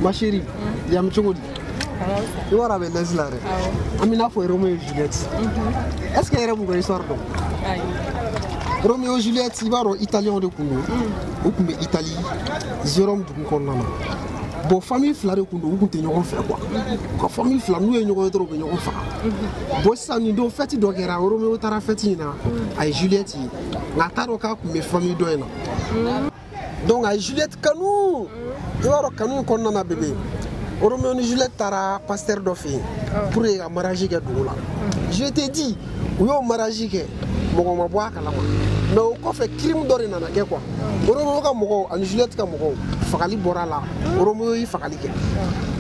ma chérie, yam chogodi. Tu vois avec les là. Amina faut Roméo et Juliette. Est-ce qu'il y a une histoire donc? Roméo et Juliette, il va en italien de Kundo. Ou comme Italie, Jérôme de Kunkonana. Bon, famille Flare Kundo, ou comme tu faire quoi? Quand famille Flare, nous et nous trop bien faire. Bon, ça nous doit faire donc era Roméo tara fetina. Ay Juliette, na taroka comme famille doena. Donc ay Juliette Kanou, il va en Kanou Kunkonana bébé. Roméo et Juliette tara pasteur d'office pour les mariages que doula. Je te dis, où est mariage que mon ma bois kalama. Mais au fait crime d'origine na ke quoi. Roméo ka moko, ani Juliette ka moko, fakali borala. Roméo yi fakali ke.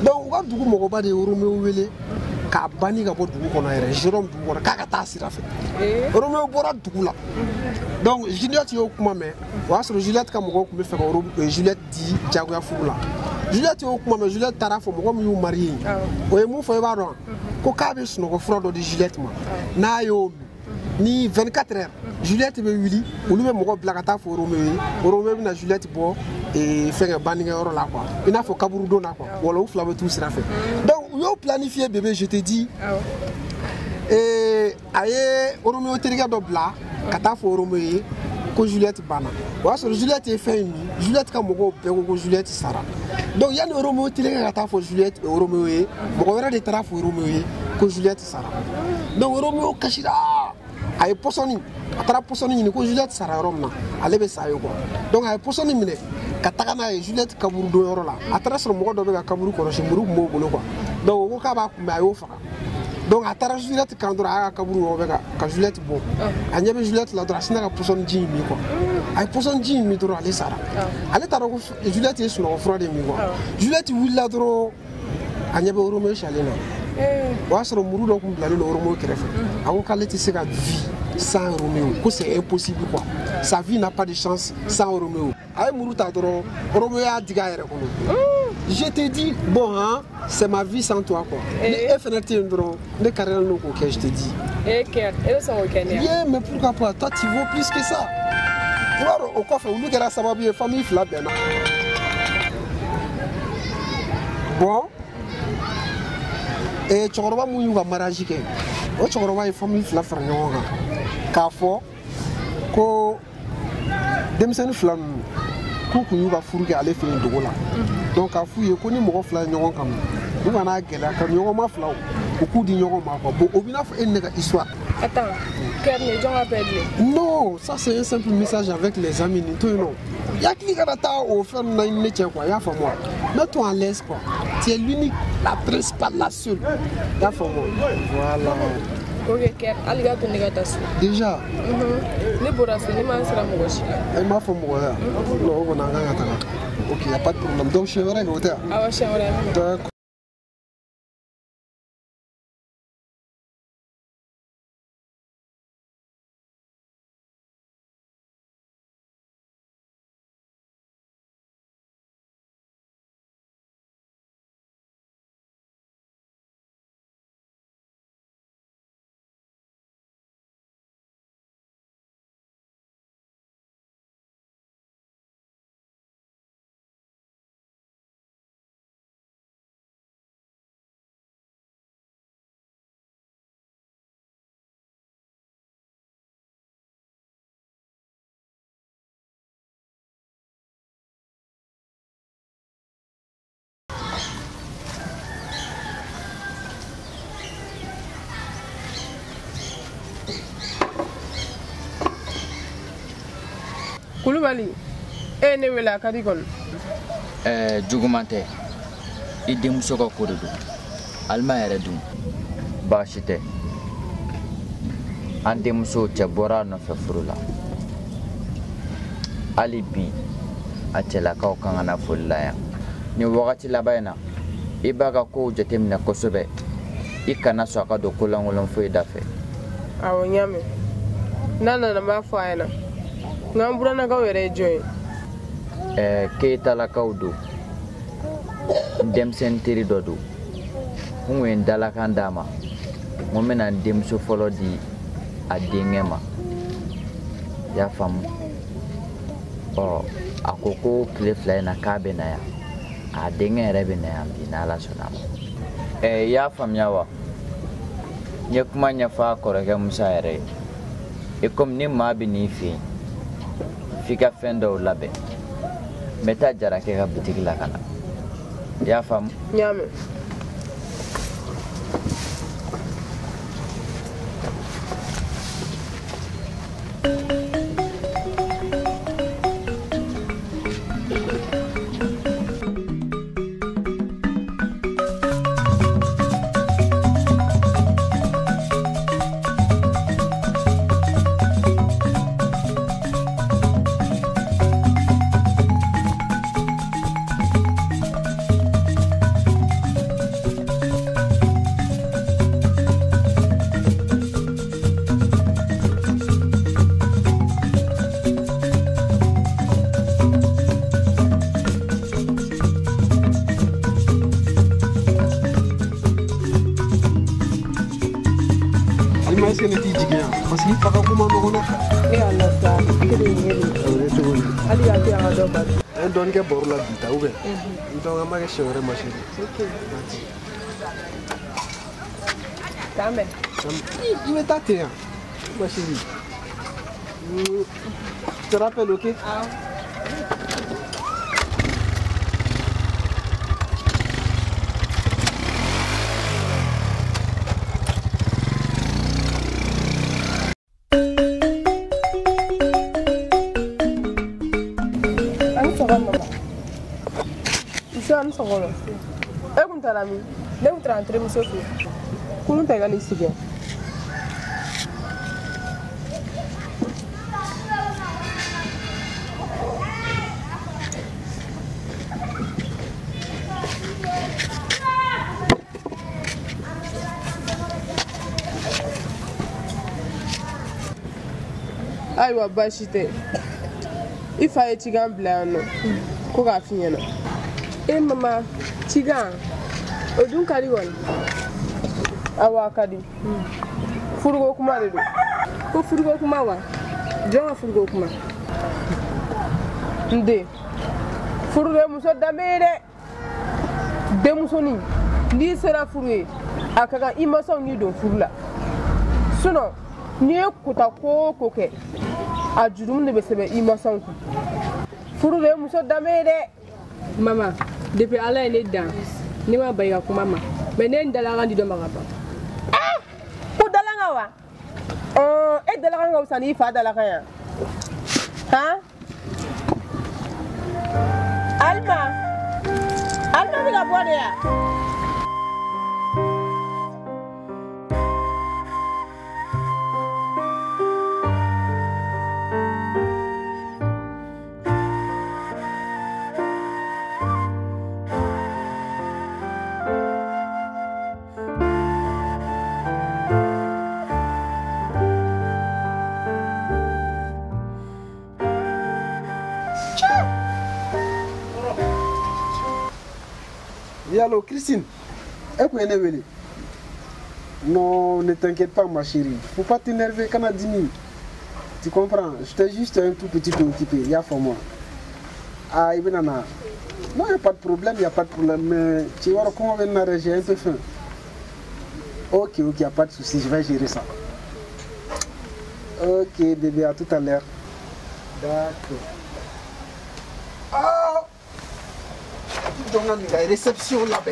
Donc wa dugu moko ba de Roméo wele ka bani ka bo dugu kono ere Jérôme dugu kono ka ta sira fe. Roméo bora dugu la. Donc Juliette yo kuma me, wa sur Juliette ka moko kuma fe ko Juliette di jagoya fugula. Juliette yo kuma me Juliette tara fo moko mi marié. O e mu fo e ba don. Ko ka be suno ko frodo de Juliette ma. Na yo ni 24 heures. Juliette be wili, ou lui moko blakata fo Roméo. Roméo na Juliette bo et fait un banning euro là quoi. Il n'a faut kaburu do na quoi. Wala ou flamme tout sera fait. Donc yo planifié bébé, je te dis. Et aye Roméo teriga do bla, kata fo Roméo ko Juliette bana. Wa so Juliette est fait Juliette ka moko be ko Juliette sara. Donc il y a le Roméo teriga kata fo Juliette et Roméo, moko wera de tara fo Roméo ko Juliette sara. Donc Roméo kashira ay posoni atara posoni ni ko Juliette sara romna alebe sayo quoi. Donc ay posoni mine kataka na Juliette kaburu do yoro la atara so moko do be ka kaburu ko shimuru mo bolo quoi. Donc ko ka ba ku ayo faka. Donc atara Juliette kandora kaburu o be ka Juliette bon. Anyabe Juliette la dra sina ka posoni ji mi quoi. Ay posoni ji mi do ale sara. Ale taro ko Juliette est sur le front de mi quoi. Juliette willa dro anyabe Roméo chalena. Wa soro muru do kum blalo Roméo kerefe. Ako kaleti se ka vie sans Roméo, que c'est impossible quoi. Sa vie n'a pas de chance sans Roméo. Ay muru ta dro Roméo a diga ere ko. Je te dis bon hein, c'est ma vie sans toi quoi. Et fenêtre ndro de carrière no ko que je te dis. Et ça ok. Mais pourquoi pas toi tu vaux plus que ça. Tu vois au coffre ou que la sababu famille fla bena. Bon et chokoroba mu yuga mariage ke o chokoroba e famille fla farnyonga ka fo ko demsen flam ku yuga furuke ale fe ndogola donc ka fu ye ko ni mo fla nyon kam bu bana gela kan nyon ma fla o ku di nyon ma ko bo obina fo en nega histoire. Attends, quel les gens appellent? Non, ça c'est un simple message avec les amis tout non. Ya qui garata au faire na une métier quoi, ya fa moi. Mets-toi en l'aise quoi. Tu es l'unique, la principale, la seule. Ya fa moi. Voilà. Ok, quel alligator négatif. Déjà. Les boras, les mains sera moche. Elle m'a fait mourir. Non, on a rien à faire. Ok, il n'y a pas de problème. Donc je vais au terre. Ah ouais, je vais. D'accord. Koulibaly, ne wela kadi kon. Jugumante. I muso ka ko de do. Alma yɛrɛ dun. Baasi tɛ. An denmuso cɛ bɔra a nɔfɛ furu la. Hali bi a cɛlakaw kan ka na foli la yan. Nin wagati laban in na i b'a ka kow jateminɛ kosɛbɛ. I kana sɔn a ka don ko lankolon foyi da fɛ. Awɔ n y'a mɛn. N'a nana n b'a fɔ a ɲɛna. Nka an buranakaw yɛrɛ ye jɔn ye? Keyitalakaw don. N denmisɛnnin teri dɔ don. N kun ye n dalakan d'a ma. N ko n bɛna n denmuso fɔlɔ di a denkɛ ma. I y'a faamu? A ko ko tile 2 in na k'a bɛ na yan. a denkɛ yɛrɛ bɛ na yan bi n'Ala sɔnna ma. I y'a faamuya wa? N ye kuma ɲɛfɔ a kɔrɔkɛ Musa yɛrɛ ye. Et comme ni maa bɛ n'i fɛ yen f'i ka fɛn dɔw labɛn. N bɛ taa Jarakɛ ka butigi la ka na. I y'a faamu? N y'a mɛn. Don ke boro la bita ou bien donc ama ke chérie ma chérie. OK. Tambe. Il me tâte ma chérie. Tu te rappelles, OK? Ah. Sogolo. E kun taara min? Ne kun taara n terimuso fɛ yen. Kunun tɛ ka n'i sigi. Ayiwa baasi tɛ. I fa ye cikan bila yan nɔ ko k'a f'i ɲɛna. Mama, cigan, o dun ka di kɔni. Awa ka di. Furuko kuma de don. Ko furuko kuma wa? Jɔn ka furuko kuma? N den, furu de ye muso danbe ye dɛ. Denmusonin, n'i sera furu ye, a ka kan I mansaw n'i don furu la. Sinon, n'i ye kota ko o ko kɛ, a jurumu de bɛ sɛbɛn I mansaw kun. Furu de ye muso danbe ye dɛ. Mama. Depuis Ala ye ne dan ne ma ba I ka kuma ma mais ne ye n dalakan di dɔ ma ka ban. Ko dalakan wa? E dalakan ka fisa n'i fa dalakan yan. Han? Alima bɛ ka bɔ de yan. Allô, Christine, non, ne t'inquiète pas, ma chérie. Faut pas t'énerver, Canadini. Tu comprends? J'étais juste un tout petit peu occupé. Il y a pour moi. Ah, il y a non, il n'y a pas de problème, il n'y a pas de problème. Mais tu vois comment on va j'ai un peu faim. Ok, il n'y a pas de souci, je vais gérer ça. Ok, bébé, à tout à l'heure. D'accord. Ah! Donc, la réception là-bas.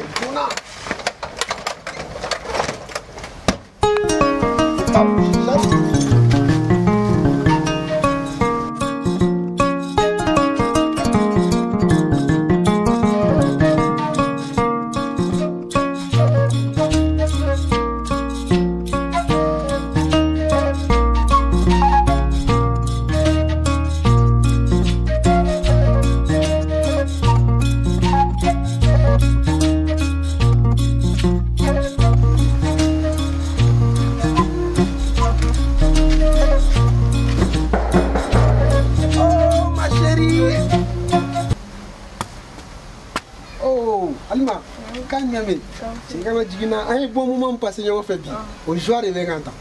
Un bon moment passé en fait bien. Au jour de Veganta.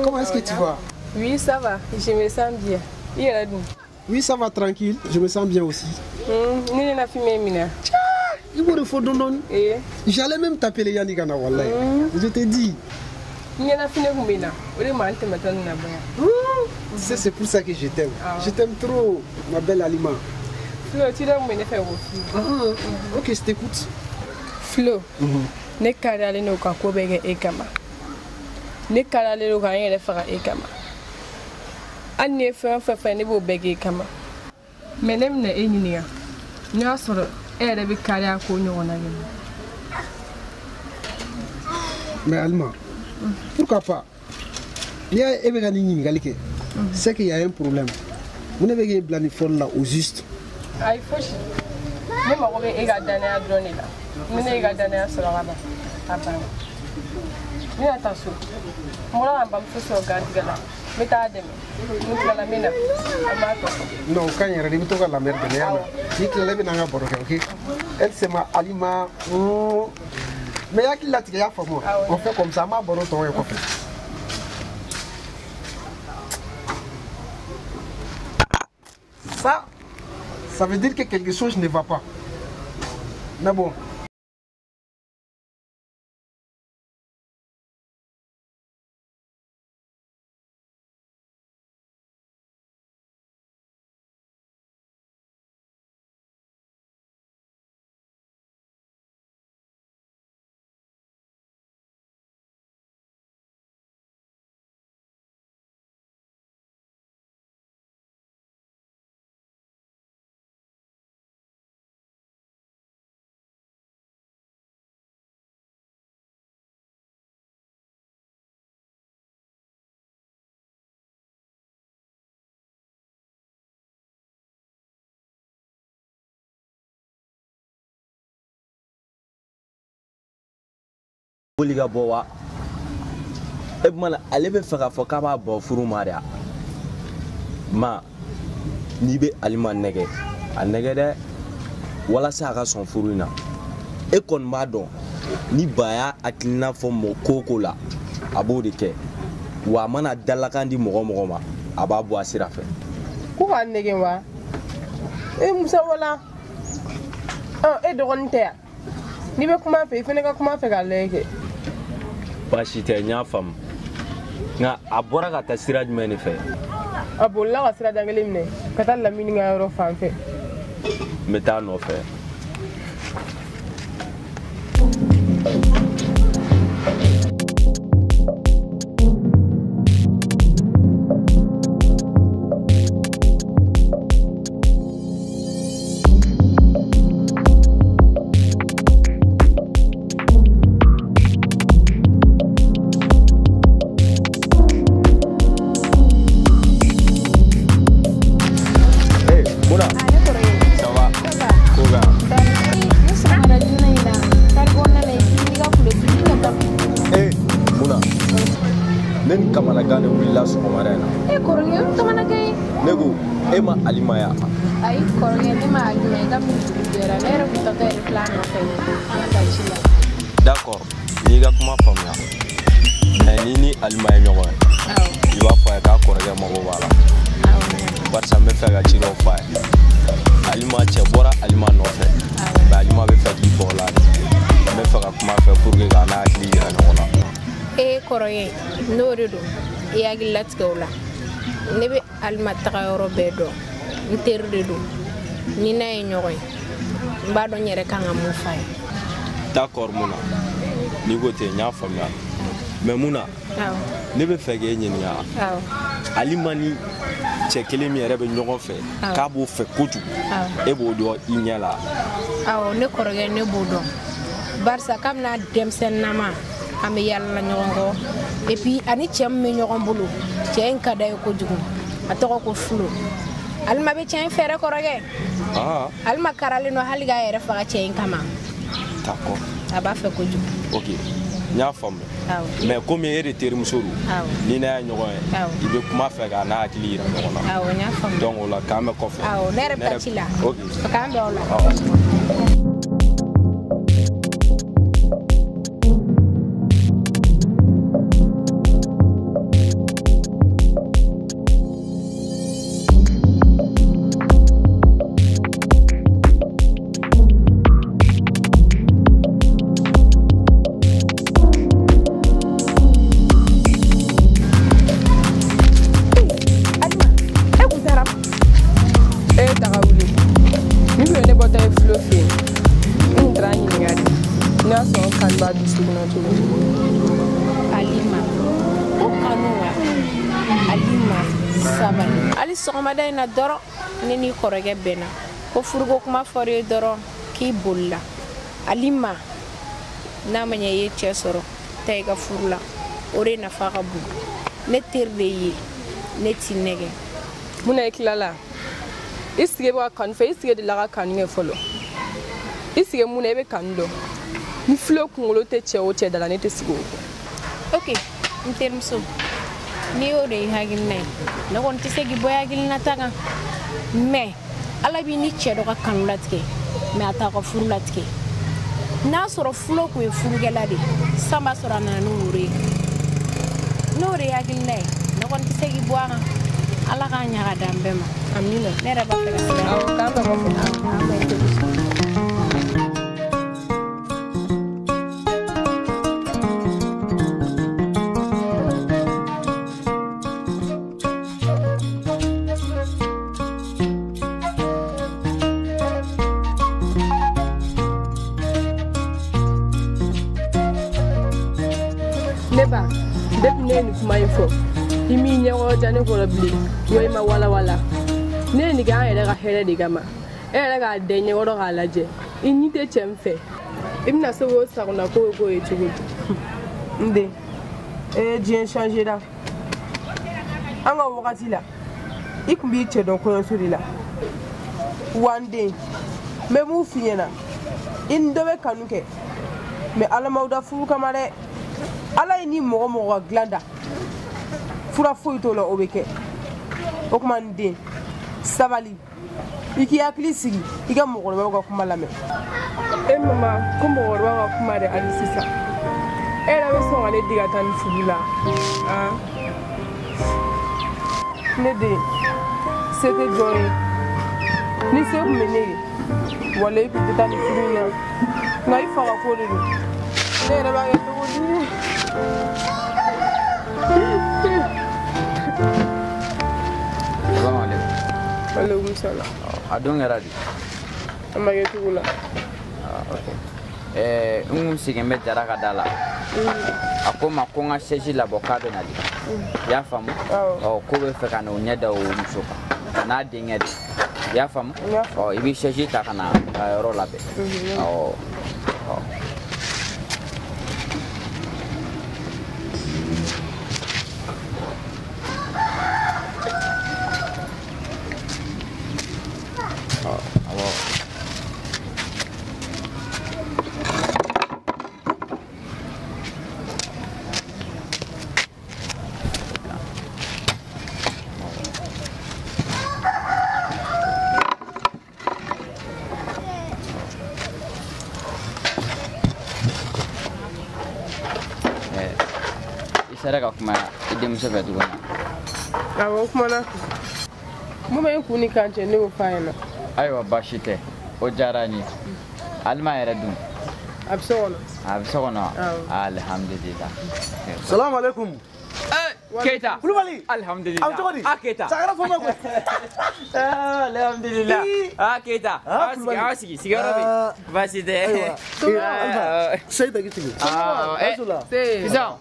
Comment est-ce que tu vas? Oui, ça va. Je me sens bien. Oui, ça va tranquille. Je me sens bien aussi. Il me faut donner. J'allais même t'appeler Yannickana, Wallah. Je te dis. C'est pour ça que je t'aime. Je t'aime trop, ma belle Alima. Flo, tu dois me faire ok, je t'écoute. Flo, ne carale no kako bege ekama. Ne carale no kan yele fara ekama. Anne fa ne bo bege ekama. Menem na enyinia. Ni asoro e de bi kare ko nyona ni. Mais Alma, pourquoi pas? Il y a c'est qu'il y a un problème. Vous n'avez pas planifié là au juste. Aïe, faut que je me donné à donner là. Je me donné à cela là-bas. Mais attention, moi je vais faire ce là. Mais t'as des la mine. Non, quand il y a des gens la merde, il y a des gens qui elle c'est ma Alima. Mais il y a qui l'a tiré à moi. On fait comme ça, ma bonne ton est coffre. Ça veut dire que quelque chose ne va pas. Mais bon. Boliga bowa e mana ale be fɛ ka fɔ k'a b'a bɔ furu ma dɛ ma ni be Alima nɛgɛ a nɛgɛ dɛ walasa a ka sɔn furu in na e kɔni b'a dɔn ni baya hakilina fɔ mɔgɔ koko la a b'o de kɛ wa a mana dalakan di mɔgɔ mɔgɔ ma a b'a bɔ a sira fɛ ko ka nɛgɛ wa e musa wala e dɔgɔnin tɛ yan ni bɛ kuma fɛ i fana ka kuma fɛ k'a lajɛ kɛ baasi tɛ n y'a faamu nka a bɔra ka taa sira jumɛn de fɛ a bolila ka sira jan kelen minɛ ka taa Lamini ka yɔrɔ fan fɛ n bɛ taa nɔfɛ Ema Alimaya. Aí, correndo de máquina, da mulher, era que toca ele plano D'accord. Ni ga kuma famia. Ni Alimaya ɲɔgɔn ye. I b'a fɔ a ye k'a kɔrɔkɛ mago b'a la. Barisa n bɛ fɛ ka ci dɔ fɔ a ye. Alima cɛ bɔra Alima nɔfɛ. Mais Alima bɛ fɛ k'i bɔ o la de. N bɛ fɛ ka kuma fɛ pour que k'a n'a hakili yira ɲɔgɔn na. Kɔrɔkɛ n'o de don i hakili latigɛ o la. Ne bɛ Alima taga yɔrɔ bɛɛ dɔn n teri de don ni n'a ye ɲɔgɔn ye n b'a dɔn n yɛrɛ kan ka mun f'a ye. D'accord Muna n'i ko ten n y'a faamuya mais Muna ne bɛ fɛ k'e ɲininka Alima ni cɛ kelen min yɛrɛ bɛ ɲɔgɔn fɛ k'a b'o fɛ kojugu e b'o dɔn i ɲɛ la. Awɔ ne kɔrɔkɛ ne b'o dɔn barisa kabini denmisɛnninama an bɛ yala ɲɔgɔn kɔ et puis ani cɛ min bɛ ɲɔgɔn bolo cɛ in ka d'a ye kojugu a tɔgɔ ko Flo Alima bɛ cɛ in fɛrɛ kɔrɔkɛ Alima karalen don hali k'a yɛrɛ faga cɛ in kama. D'accord a b'a fɛ kojugu. Ok n y'a faamu mais comme e de terimuso don ni n'a ye ɲɔgɔn ye i bɛ kuma fɛ k'a n'a hakili yira ɲɔgɔn na. Awɔ n y'a faamu donc o la k'an bɛ kɔfɛ. Awɔ ne yɛrɛ bɛ taa ci la ok k'an bɛn o la. ali sɔgɔmada in na dɔrɔn ne n'i kɔrɔkɛ bɛnna ko furuko kuma fɔra ye dɔrɔn k'i bolila ali ma n'a ma ɲɛ i ye cɛ sɔrɔ ta i ka furu la o de nafa ka bon ne teri de ye ne t'i nɛgɛ mun na i tilala i sigi bɛ ka kanu fɛ i sigi de la ka kanu kɛ fɔlɔ i sigi mun na i bɛ kanu dɔn ni filo kunkolo tɛ cɛ o cɛ da la ne tɛ sigi o kɔ. ok n terimuso n'i y'o de ye hakilina ye ne kɔni tɛ se k'i bɔ hakilinata kan mais ala b'i ni cɛ dɔ ka kanu latigɛ mais a t'a ka furu latigɛ n'a sɔrɔ fulo kun ye furukɛla de san b'a sɔrɔ a nana ni woro ye n'o de ye hakilina ye ne kɔni tɛ se k'i bɔ a kan ala k'a ɲaga d'an bɛɛ ma amina ne yɛrɛ b'a fɛ ka sira awɔ k'an bɛɛ b'a fɔ an bɛ terimuso Neba, depuis ne ni kuma in fɔ i m'i ɲɛkɔrɔ ja ne kɔrɔ bilen wa i ma walawala ne ni k'an yɛrɛ ka hɛrɛ de kama e yɛrɛ k'a dɛ ɲɛkɔrɔ k'a lajɛ i ɲi tɛ cɛ min fɛ i bɛna se k'o sagona ko ye k'o ye cogo di n den e ye diɲɛ changer la an ka wagati la i tun b'i cɛ dɔn kɔɲɔso de la wa n den n bɛ mun f'i ɲɛna i ni dɔ bɛ kanu kɛ mais ala m'aw da furu kama dɛ ala ye ni mɔgɔ mɔgɔ ka dilan da fura foyi t'o la o bɛ kɛ o tuma n den sabali i k'i hakili sigi i ka mɔgɔkɔrɔbaw ka kuma lamɛn. e mama ko mɔgɔkɔrɔbaw ka kuma de hali sisan e yɛrɛ bɛ sɔn ka ne di ka taa ni furu la ne den se tɛ jɔn ye ni se tun bɛ ne ye wala i tun tɛ taa ni furu in na nka i fa ka ko de don ne yɛrɛ b'a kɛ cogo di. Alaikum salam. A don kɛra di? A ma kɛ cogo la. Ok. N sigin bɛ Jara ka da la. A ko n ma ko n ka sɛsi labɔ k'a bɛ na di. I y'a faamu? Awɔ. Ko bɛ fɛ ka n'o ɲɛ da o muso kan. N'a denkɛ de. I y'a faamu? I bɛ sɛsi ta ka na ka yɔrɔ labɛn. Awɔ. Sera ka kuma i denmuso fɛ tuguni. Awɔ, o kumana. Mun bɛ e kun ni kan cɛ ne y'o f'a ɲɛna. Ayiwa baasi tɛ o diyara n ye. Alima yɛrɛ dun? A bɛ so kɔnɔ. A bɛ so kɔnɔ wa? Alhamdulilah. Salamu alaikum. Keita. Kulubali. Alhamdulilah. Aw cogo di? Keita. Sagara fɔ ma koyi. Alhamdulilah. Keita. Aw sigi sigiyɔrɔ bɛ yen. Baasi tɛ. Seyi tɛ k'i sigi. Sisan.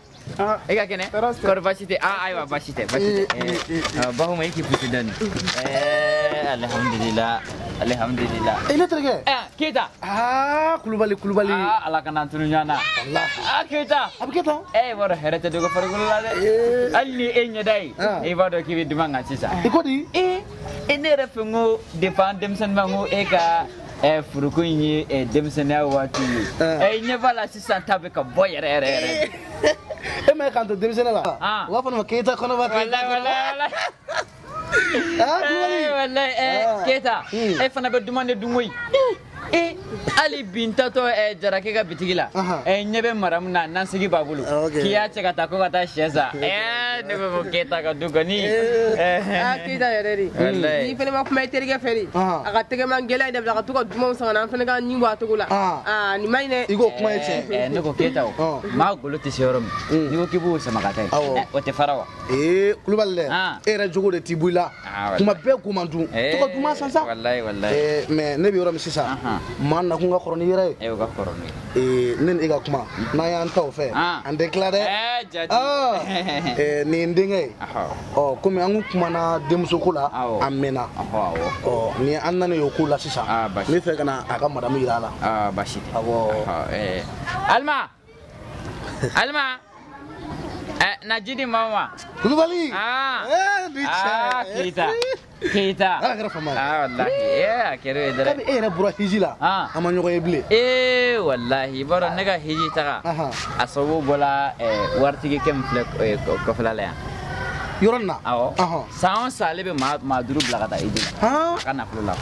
E ka kɛnɛ? Kɔri baasi tɛ? Ayiwa baasi tɛ baasi tɛ. Bahuma i k'i pusi dɔɔni. Alhamdulilah. Alhamdulilah. Ne terikɛ. Keita. Kulubali kulubali. Ala kana tunu ɲɔgɔn na. Keita. A bɛ kɛ tan. I b'a dɔn hɛrɛ tɛ dogo farikolo la dɛ. Hali ni e ɲɛda ye i b'a dɔn k'i bɛ duman kan sisan. I ko di? Ne yɛrɛ fɛ n ko depuis an denmisɛnnin ma n ko e ka furuko in ye denmisɛnninya waati ye. Ɲɛ b'a la sisan ta bɛ ka bɔ yɛrɛ yɛrɛ yɛrɛ. E ma ye k'an to denmisɛnniya la. U b'a fɔ ne ma Keita kɔnɔba. Walayi. Keita e fana bɛ duman de dun koyi. hali bi n tatɔ Jarakɛ ka bitigi la ɲɛ bɛ maramu na nansigi b'a bolo k'i y'a cɛ ka taa ko ka taa sɛ sa ne bɛ fɔ Keyita ka du kɔni Keyita yɛrɛ de n'i fana ma kuma i terikɛ fɛ de a ka tɛgɛma gɛlɛya de bila ka to ka dumanw san ka na an fana ka ɲi bɔ a cogo la nin ma ɲi dɛ i k'o kuma ye tiɲɛ ne ko Keyita o maa golo tɛ se yɔrɔ min n'i ko k'i b'o sama ka taa yen o tɛ fara wa Kulubali dɛ e yɛrɛ jogo de t'i bɔ i la kuma bɛɛ ko man dun to ka duman san sa wallahi mais ne bɛ yɔrɔ min sisan man na kunga koroni yere e ga koroni nen e ga kuma na yan taw fe an déclaré jadi ni ndinge oh comme an kuma na demso kula amena ni anna ne yokula sisa ni fe kana aka madam irala bashi alma Najidi mama. Kulubali. Kita. Wallahi. Kero edara. Kabi era bura hijila. Ama nyogo eble. Wallahi baro nega hiji taga. Asobo bola wartige kem flek ko flala. Yoronna. Saon salebe ma duru blagata idila. Kana flula.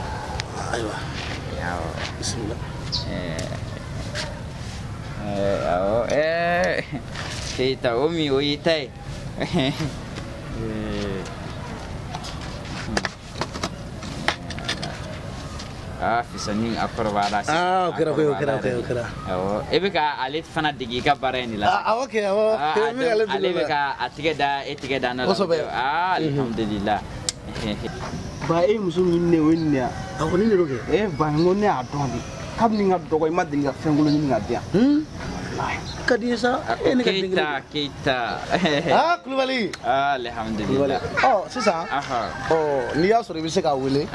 Aywa. Yaw. Bismillah. Kita umi oitai. Fisaning akorwala si. Kira. Ebeka alit fana digi ka bareni la. Okay. Alebeka etige da na. Alhamdulillah. Ba muso ne wenya. Akoni ne roge. Ba ngone adondi. Kabni ngado ko madinga fengulo ni ngadia. Kadisa kita Kulubali alhamdulillah sisa ni ya sori bise ka wele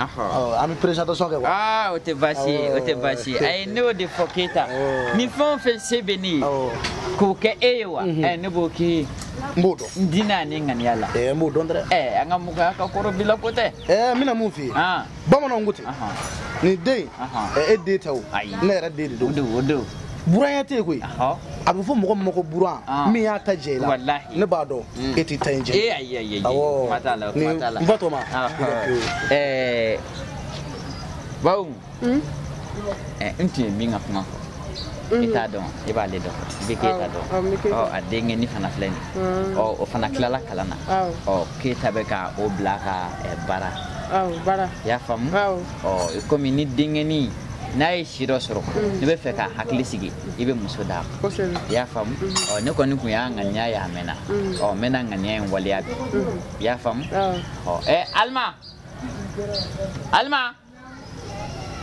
ami présentation ke wa o te basi I know the foketa ni fon fe sebeni ko ke ewa ne boki mbodo ndina ne ngani yala mbodo ndre anga muka ka koro bila kote mina mufi bamana nguti ni dey dey taw ne ra dey do Buran ya te koy abu fo moko buran mi ya ta jela wallahi ne ba do eti tanje ay matala mbato ma baum inti mi nga kuma eta don e ba le do be ke eta do adenge ni fana fleni o fana klala kalana ke tabe ka o blaka bara bara ya fam ko mi ni dingeni nay shiro soro ne be fe ka hakli sigi ibe muso da ya fam ne ko ni ku ya nganya ya mena mena nganya en waliya ya fam alma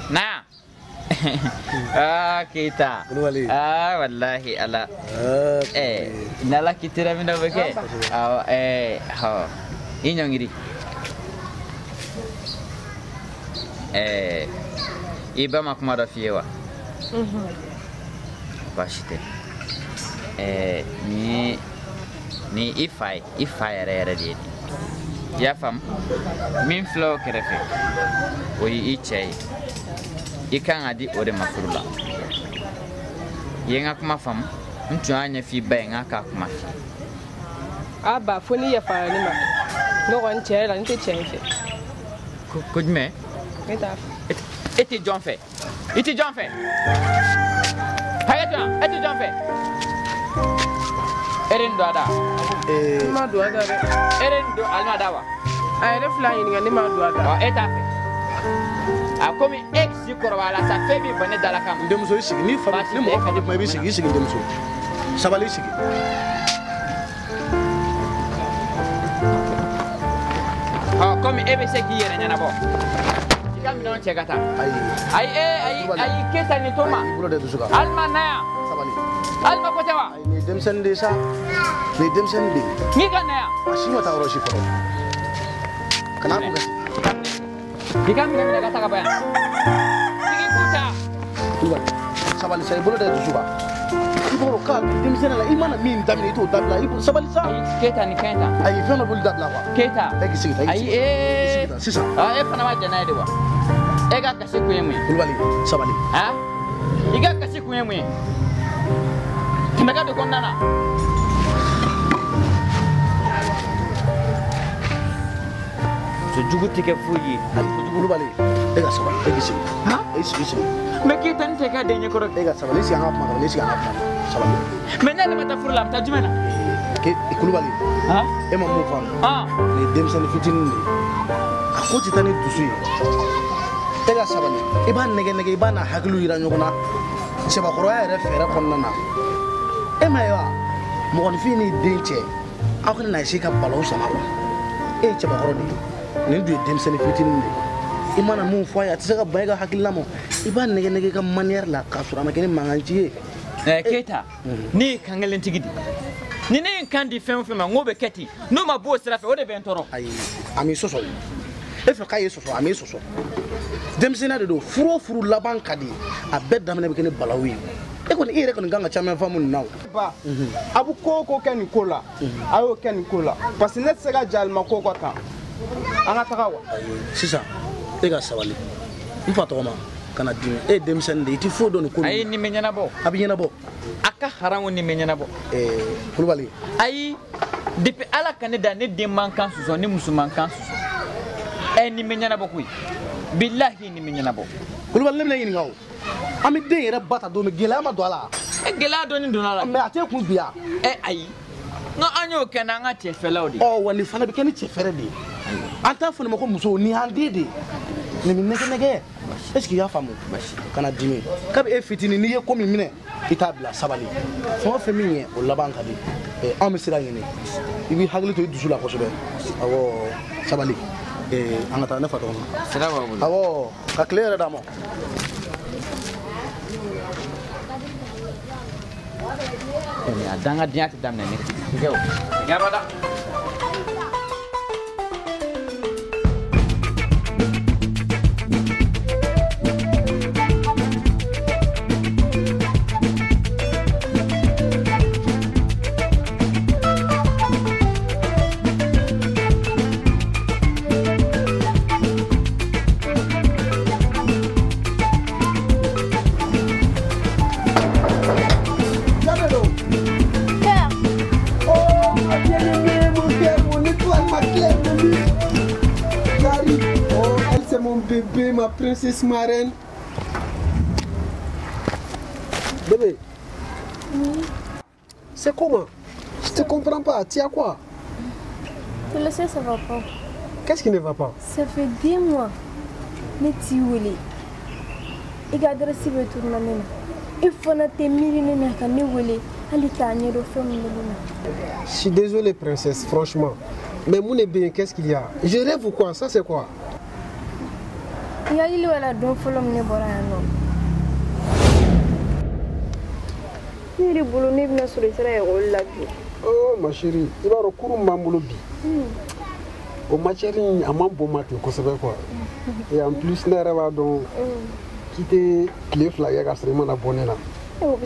na kita wallahi ala nala kitira mina beke inyongiri iba makuma da fiyewa bashite ni ifai yare de ya fam min flow kerefe oyi ichai ikan adi ore mafurula yenga kuma fam ntu anya fi benga ka kuma fi aba foni ya fara ni ma no wan chela nte chenfe kujme eta Iti John Fe. Hayatuna, iti John Fe. Erin do ada. Ma do ada. Erin do alma dawa. Ay le flying ngani ma do ada. Eta fe. Akomi ex korwala sa febi bane dala kam. Ndemso isigi ni fam ni mo fa ma bi sigi ndemso. Sabali sigi. Komi ebe se ki yere nyana bo. Kami cekata. Ai kesa ni toma. Alma naya. Sabali. Alma ko tewa. Ni demsen desa. Ni demsen de. Ni kan naya. Ashima ta roshi ko. Kana ku gasi. Dikam ni daga taka bayan. Sigi kuta. Tuba. Sabali sai bulo da dusuba. Iboro ka demsen la imana min damni to dabla ibo sabali sa. Keta ni kenta. Ai fena bul dabla wa. Keta. Tagi sigi tagi. Ai sisa. Fana ma jana de wa. Ega kasi kuyemwe. Kulubali, sabali. Iga kasi kuyemwe. Kimeka do kondana. So jugu tike fuyi. Kulubali. Ega sabali, ega sigi. Isi. Me kita ni teka denye korok. Ega sabali si angap ma, sabali. Menya le mata furlam ta jumena. Kulubali. Ema mo fam. Ni demsen fitin ni. Ako titani dusu. Ega sabali. Iba nege iba na haglu ira nyogona. Seba khoroya re fere konnana. Ema yo. Mo kon fini denche. Ako na shika balo sama wa. Cheba khoro di. Ni du demsen fitin ni. i mana mun fɔ a ye a tɛ se ka ban i ka hakilina ma i b'a nɛgɛ nɛgɛ i ka manière la k'a sɔrɔ a ma kɛ ni mankan ci ye Keita ne ye kan kelentigi di ni ne ye kan di fɛn o fɛn ma n k'o bɛ kɛ ten n'o ma b'o sira fɛ o de bɛ n tɔɔrɔ ayi a m'i sɔsɔ e fɛ k'a ye sɔsɔ a m'e sɔsɔ denmisɛnniya de don furu o furu laban ka di a bɛɛ daminɛ bɛ kɛ ni balawu ye e kɔni e yɛrɛ kɔni kan ka caman faamu nin na o ba a bɛ ko o ko kɛ nin ko la a y'o kɛ nin ko la parce que ne tɛ se ka jalima ko kɔ tan an ka taga wa sisan e ka sabali n fa tɔgɔ ma kana dimi e ye denmisɛnnin de i tɛ foyi dɔn nin ko ayi nin bɛ ɲɛnabɔ a bɛ ɲɛnabɔ a ka haramu nin bɛ ɲɛnabɔ kulubali ayi depuis ala ka ne da ne den man kan sɔsɔ ne muso man kan sɔsɔ nin bɛ ɲɛnabɔ koyi bilahi nin bɛ ɲɛnabɔ kulubali ne bɛna ɲininka o an bɛ den yɛrɛ ba ta don min gɛlɛya ma don a la gɛlɛya dɔɔni donna a la mais a t'e kun bi yan ayi n ko an y'o kɛ n'an ka cɛfɛlaw de wa nin fana bɛ kɛ ni cɛfɛrɛ de ye an t'a fɔ nin ma ko muso nin y'an den de ye nin bɛ nɛgɛ nɛgɛ est ce que i y'a faamu kana dimi kabi e fitinin n'i ye ko min minɛ i t'a bila sabali fɛn o fɛn min ye o laban ka di anw bɛ sira ɲini i b'i hakili to i dusu la kosɛbɛ awɔ sabali an ka taa ne fa tɔgɔ ma sira b'a bolo awɔ ka tile yɛrɛ d'a ma a dangadenya tɛ daminɛ ne kan yabada Bébé, ma princesse marraine. Bébé. C'est comment? Je te comprends pas. Tu as quoi? Tu le sais, ça va pas. Qu'est-ce qui ne va pas? Ça fait 10 mois. Mais tu es il y a des récits de tournement. Il faut que tu me Je suis désolé, princesse, franchement. Mais mon bien, qu'est-ce qu'il y a? Je rêve ou quoi? Ça, c'est quoi? Il y a eu la don follow me borano. Il est boulonné bien sur les traits et la vie. Oh ma chérie, il va recourir Mambolobi. Au matériel, à mon bon matin, quoi. Et en plus, n'a pas donc quitter les flags à vraiment abonné là. Donc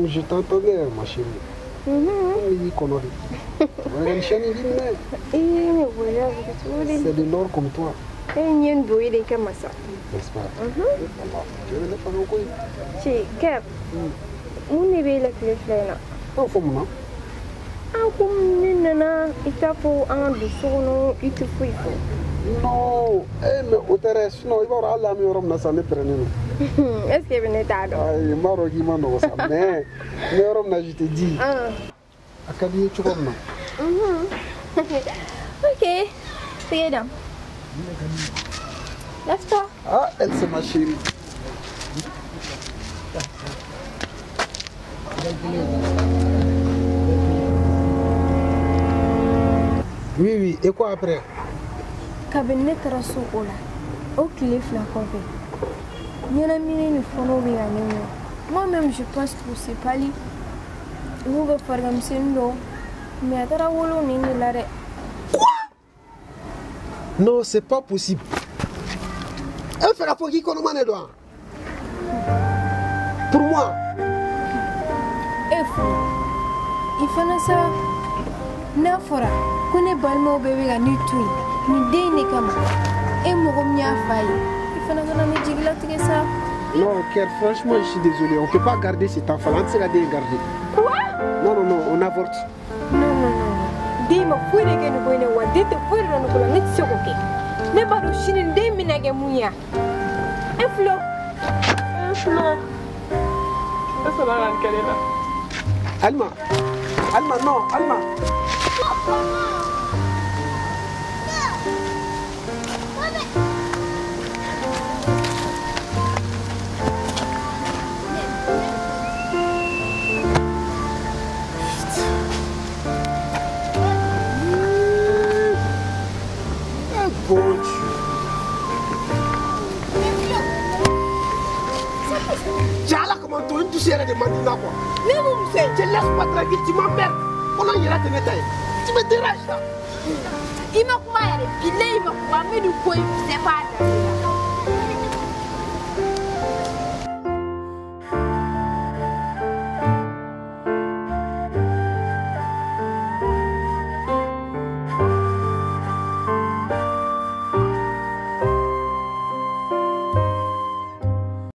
je t'entendais, ma chérie. C'est de l'or comme toi. N'est-ce pas? Tu veux le faire au coin? Si, Cap. Où n'est pas la clé là? Oh, faut moi. Ah, comme nana, il t'a pour un de son il te faut. Non, mais au terrain, sinon il va y avoir la meilleure homme dans sa prendre. Est-ce qu'il venait d'ado? Ah, il m'a requis mon nom, ça. Mais, meilleur homme, je te dis. Ah. À Kabi, tu comprends? Ok, c'est bien. Lève-toi. Ah, elle c'est ma chérie. Oui, oui, et quoi après? Cabinet Rasso Ola. Au clé flacové. Moi-même, je pense que c'est pas lui. Nous va faire comme ça, non. Mais à la wolo, ni l'arrêt. Quoi? Non, c'est pas possible. Elle fait la folie qu'on m'a dit. Pour moi. Eh, fou. Il fait ça. Nafora. Qu'on est balmo bébé à Nutui. Ni déni comme. Et mon romia faille. Il fait ça. Non, Ker, franchement, je suis désolé. On ne peut pas garder cet enfant. On ne sait pas garder. Quoi? Non, non, non, on avorte. Non. Dis-moi, fouille les gars, nous voyons. Dites, fouille les gars, nous voyons. Ne pas nous chiner des minutes. Un flot. Ça va, Anne-Kalena. Alma, non, Alma. Bon Dieu. dusu yɛrɛ de man di na quoi. Ne mun muso ye. Je laisse pas tranquille, tu m'emmerdes. On a yɛrɛ tɛ ne ta ye. Tu me déranges là. I ma kuma yɛrɛ bilayi i ma kuma n bɛ nin ko in kisɛ f'a da.